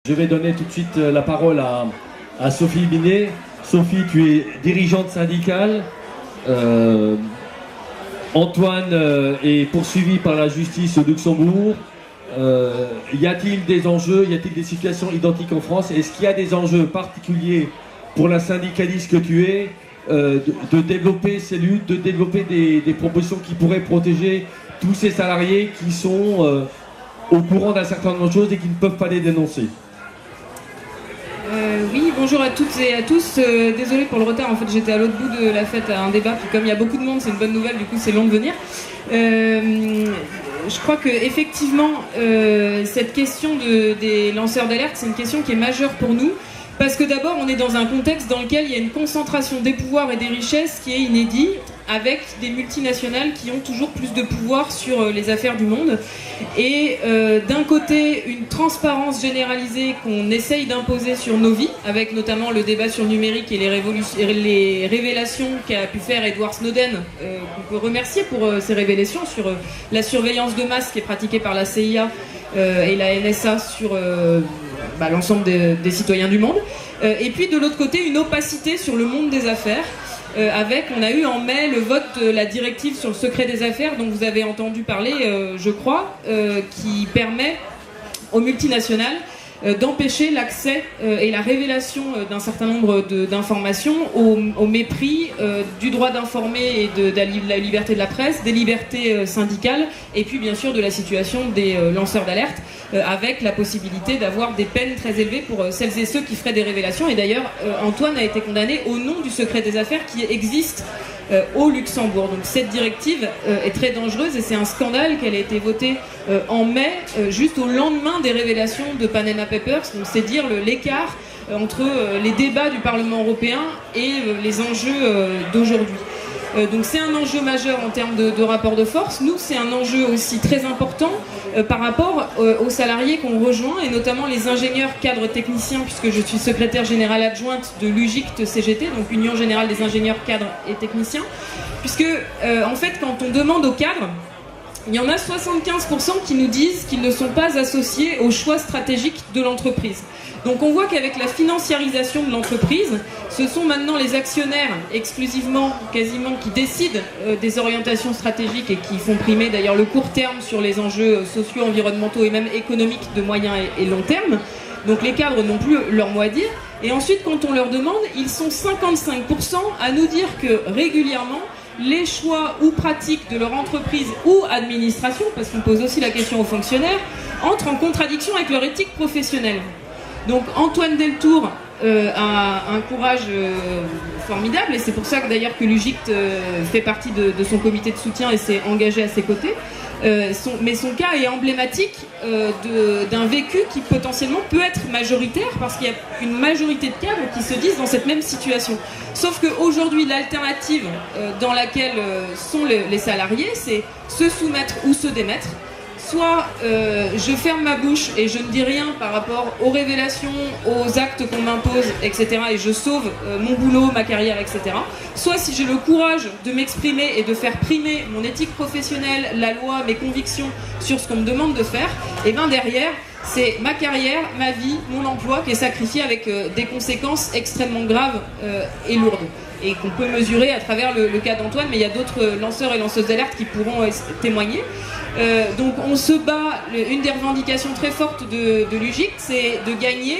Je vais donner tout de suite la parole à Sophie Binet. Sophie, tu es dirigeante syndicale. Antoine est poursuivi par la justice au Luxembourg. Y a-t-il des enjeux, y a-t-il des situations identiques en France? Est-ce qu'il y a des enjeux particuliers pour la syndicaliste que tu es de développer ces luttes, de développer des propositions qui pourraient protéger tous ces salariés qui sont au courant d'un certain nombre de choses et qui ne peuvent pas les dénoncer? Oui, bonjour à toutes et à tous. Désolée pour le retard, en fait j'étais à l'autre bout de la fête à un débat, puis comme il y a beaucoup de monde, c'est une bonne nouvelle, du coup c'est long de venir. Je crois que effectivement cette question des lanceurs d'alerte, c'est une question qui est majeure pour nous, parce que d'abord on est dans un contexte dans lequel il y a une concentration des pouvoirs et des richesses qui est inédit, avec des multinationales qui ont toujours plus de pouvoir sur les affaires du monde. Et d'un côté, une transparence généralisée qu'on essaye d'imposer sur nos vies, avec notamment le débat sur le numérique et les révélations qu'a pu faire Edward Snowden, qu'on peut remercier pour ces révélations sur la surveillance de masse qui est pratiquée par la CIA et la NSA sur l'ensemble des citoyens du monde. Et puis de l'autre côté, une opacité sur le monde des affaires, on a eu en mai le vote de la directive sur le secret des affaires dont vous avez entendu parler, je crois, qui permet aux multinationales d'empêcher l'accès et la révélation d'un certain nombre d'informations au mépris du droit d'informer et de la liberté de la presse, des libertés syndicales et puis bien sûr de la situation des lanceurs d'alerte, avec la possibilité d'avoir des peines très élevées pour celles et ceux qui feraient des révélations. Et d'ailleurs Antoine a été condamné au nom du secret des affaires qui existe au Luxembourg. Donc cette directive est très dangereuse et c'est un scandale qu'elle ait été votée en mai, juste au lendemain des révélations de Panama Papers. Donc c'est dire l'écart entre les débats du Parlement européen et les enjeux d'aujourd'hui. Donc c'est un enjeu majeur en termes de rapport de force. Nous, c'est un enjeu aussi très important par rapport aux salariés qu'on rejoint, et notamment les ingénieurs cadres techniciens, puisque je suis secrétaire générale adjointe de l'UGICT-CGT, donc Union Générale des ingénieurs cadres et techniciens, puisque en fait quand on demande aux cadres, il y en a 75% qui nous disent qu'ils ne sont pas associés aux choix stratégiques de l'entreprise. Donc on voit qu'avec la financiarisation de l'entreprise, ce sont maintenant les actionnaires exclusivement, quasiment, qui décident des orientations stratégiques et qui font primer d'ailleurs le court terme sur les enjeux sociaux, environnementaux et même économiques de moyen et long terme. Donc les cadres n'ont plus leur mot à dire. Et ensuite, quand on leur demande, ils sont 55% à nous dire que régulièrement, les choix ou pratiques de leur entreprise ou administration, parce qu'on pose aussi la question aux fonctionnaires, entrent en contradiction avec leur éthique professionnelle. Donc Antoine Deltour a un courage formidable, et c'est pour ça que d'ailleurs que l'UGICT fait partie de son comité de soutien et s'est engagé à ses côtés. Mais son cas est emblématique d'un vécu qui potentiellement peut être majoritaire, parce qu'il y a une majorité de cadres qui se disent dans cette même situation. Sauf qu'aujourd'hui, l'alternative dans laquelle sont les salariés, c'est se soumettre ou se démettre. Soit je ferme ma bouche et je ne dis rien par rapport aux révélations, aux actes qu'on m'impose, etc. et je sauve mon boulot, ma carrière, etc. Soit si j'ai le courage de m'exprimer et de faire primer mon éthique professionnelle, la loi, mes convictions sur ce qu'on me demande de faire, et bien derrière, c'est ma carrière, ma vie, mon emploi qui est sacrifié avec des conséquences extrêmement graves et lourdes. Et qu'on peut mesurer à travers le cas d'Antoine, mais il y a d'autres lanceurs et lanceuses d'alerte qui pourront témoigner. Donc on se bat, une des revendications très fortes de l'UGICT, c'est de gagner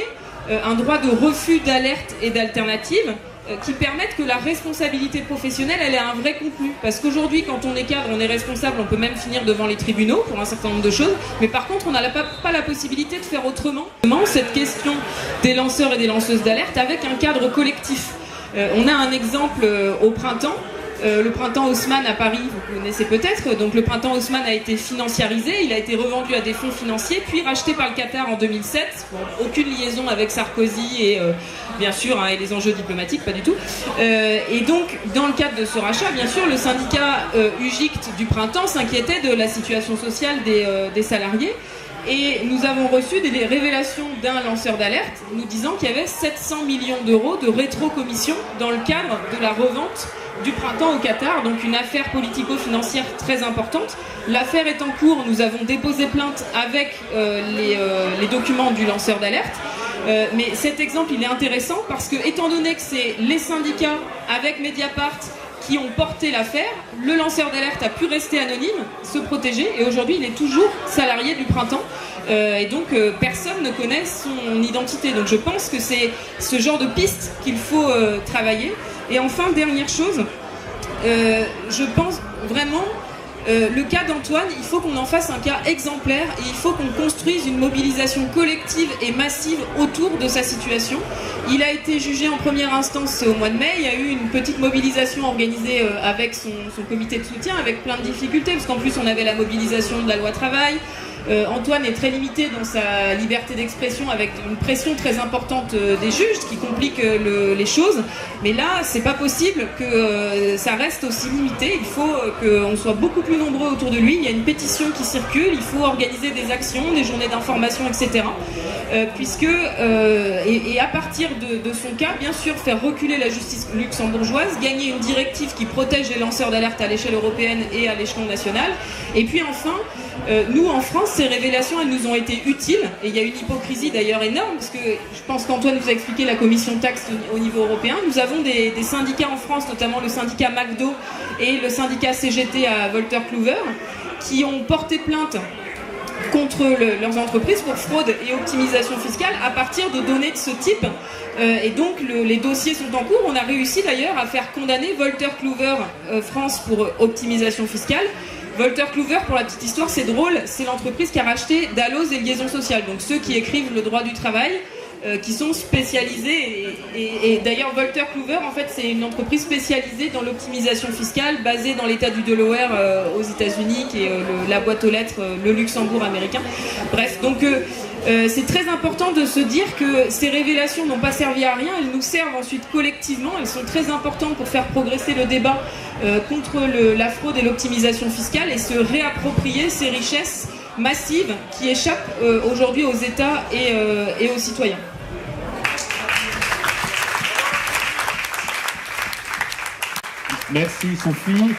un droit de refus d'alerte et d'alternative qui permettent que la responsabilité professionnelle, elle ait un vrai contenu. Parce qu'aujourd'hui, quand on est cadre, on est responsable, on peut même finir devant les tribunaux pour un certain nombre de choses, mais par contre, on n'a pas la possibilité de faire autrement. Cette question des lanceurs et des lanceuses d'alerte avec un cadre collectif. On a un exemple au printemps. Le printemps Haussmann à Paris, vous connaissez peut-être. Donc le printemps Haussmann a été financiarisé, il a été revendu à des fonds financiers, puis racheté par le Qatar en 2007. Bon, aucune liaison avec Sarkozy et bien sûr, et les enjeux diplomatiques, pas du tout. Et donc, dans le cadre de ce rachat, bien sûr, le syndicat UGICT du printemps s'inquiétait de la situation sociale des salariés. Et nous avons reçu des révélations d'un lanceur d'alerte nous disant qu'il y avait 700 millions d'euros de rétrocommission dans le cadre de la revente du printemps au Qatar, donc une affaire politico-financière très importante. L'affaire est en cours, nous avons déposé plainte avec les documents du lanceur d'alerte. Mais cet exemple, il est intéressant parce que, étant donné que c'est les syndicats avec Mediapart qui ont porté l'affaire, le lanceur d'alerte a pu rester anonyme, se protéger, et aujourd'hui il est toujours salarié du printemps. Et donc personne ne connaît son identité. Donc je pense que c'est ce genre de piste qu'il faut travailler. Et enfin, dernière chose, je pense vraiment, le cas d'Antoine, il faut qu'on en fasse un cas exemplaire et il faut qu'on construise une mobilisation collective et massive autour de sa situation. Il a été jugé en première instance au mois de mai, il y a eu une petite mobilisation organisée avec son comité de soutien, avec plein de difficultés, parce qu'en plus on avait la mobilisation de la loi travail. Antoine est très limité dans sa liberté d'expression avec une pression très importante des juges, ce qui complique les choses. Mais là, c'est pas possible que ça reste aussi limité. Il faut qu'on soit beaucoup plus nombreux autour de lui. Il y a une pétition qui circule, il faut organiser des actions, des journées d'information, etc. Et à partir de son cas, bien sûr, faire reculer la justice luxembourgeoise, gagner une directive qui protège les lanceurs d'alerte à l'échelle européenne et à l'échelon national. Et puis enfin, nous en France, ces révélations, elles nous ont été utiles, et il y a une hypocrisie d'ailleurs énorme, parce que je pense qu'Antoine vous a expliqué la commission taxe au niveau européen. Nous avons des syndicats en France, notamment le syndicat McDo et le syndicat CGT à Wolters-Kluwer, qui ont porté plainte contre leurs entreprises pour fraude et optimisation fiscale à partir de données de ce type. Et donc les dossiers sont en cours. On a réussi d'ailleurs à faire condamner Wolters-Kluwer France pour optimisation fiscale. Wolters-Kluwer, pour la petite histoire, c'est drôle, c'est l'entreprise qui a racheté Dalloz et Liaison Sociale, donc ceux qui écrivent le droit du travail, qui sont spécialisés. Et d'ailleurs, Wolters-Kluwer, en fait, c'est une entreprise spécialisée dans l'optimisation fiscale, basée dans l'état du Delaware aux États-Unis, qui est la boîte aux lettres, le Luxembourg américain. Bref, donc c'est très important de se dire que ces révélations n'ont pas servi à rien, elles nous servent ensuite collectivement, elles sont très importantes pour faire progresser le débat contre la fraude et l'optimisation fiscale et se réapproprier ces richesses massives qui échappent aujourd'hui aux États et aux citoyens. Merci Sophie.